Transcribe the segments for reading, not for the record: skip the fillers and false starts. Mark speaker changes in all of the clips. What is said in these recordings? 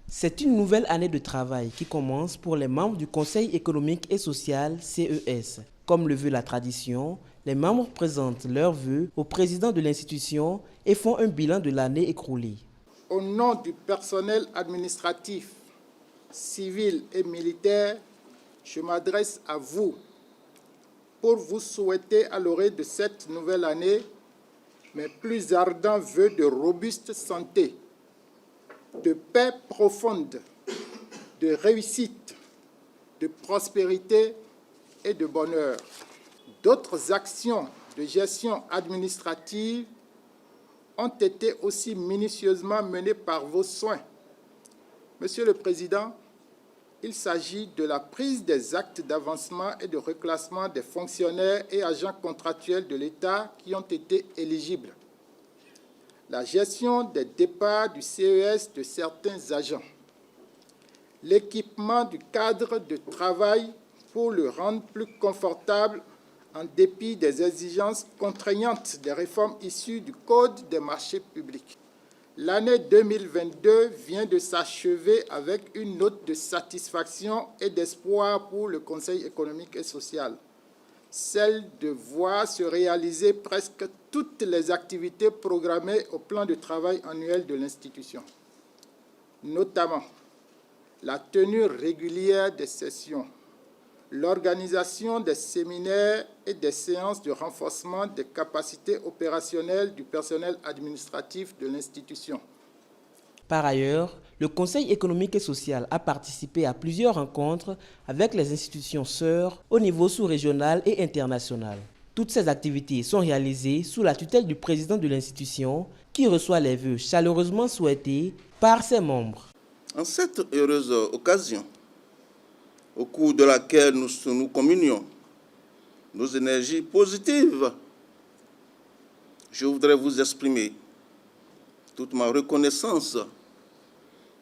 Speaker 1: C'est une nouvelle année de travail qui commence pour les membres du Conseil économique et social CES. Comme le veut la tradition, les membres présentent leurs vœux au président de l'institution et font un bilan de l'année écoulée.
Speaker 2: Au nom du personnel administratif, civil et militaire, je m'adresse à vous pour vous souhaiter à l'orée de cette nouvelle année mes plus ardents vœux de robuste santé, de paix profonde, de réussite, de prospérité et de bonheur. D'autres actions de gestion administrative ont été aussi minutieusement menées par vos soins. Monsieur le Président, il s'agit de la prise des actes d'avancement et de reclassement des fonctionnaires et agents contractuels de l'État qui ont été éligibles, la gestion des départs du CES de certains agents, l'équipement du cadre de travail pour le rendre plus confortable en dépit des exigences contraignantes des réformes issues du Code des marchés publics. L'année 2022 vient de s'achever avec une note de satisfaction et d'espoir pour le Conseil économique et social, celle de voir se réaliser presque toutes les activités programmées au plan de travail annuel de l'institution, notamment la tenue régulière des sessions, l'organisation des séminaires et des séances de renforcement des capacités opérationnelles du personnel administratif de l'institution.
Speaker 1: Par ailleurs, le Conseil économique et social a participé à plusieurs rencontres avec les institutions sœurs au niveau sous-régional et international. Toutes ces activités sont réalisées sous la tutelle du président de l'institution qui reçoit les vœux chaleureusement souhaités par ses membres.
Speaker 3: En cette heureuse occasion, au cours de laquelle nous communions nos énergies positives, je voudrais vous exprimer toute ma reconnaissance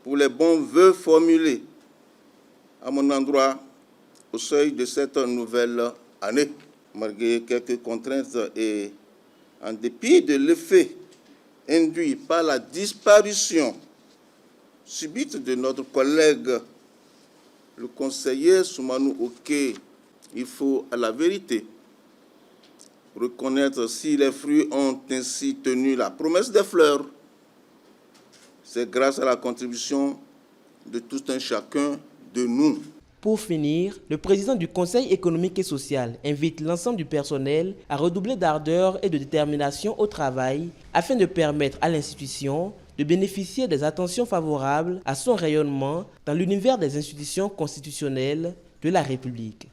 Speaker 3: pour les bons vœux formulés à mon endroit au seuil de cette nouvelle année. Malgré quelques contraintes et en dépit de l'effet induit par la disparition subite de notre collègue, le conseiller Soumanou Oké, il faut à la vérité reconnaître si les fruits ont ainsi tenu la promesse des fleurs. C'est grâce à la contribution de tout un chacun de nous.
Speaker 1: Pour finir, le président du Conseil économique et social invite l'ensemble du personnel à redoubler d'ardeur et de détermination au travail afin de permettre à l'institution de bénéficier des attentions favorables à son rayonnement dans l'univers des institutions constitutionnelles de la République.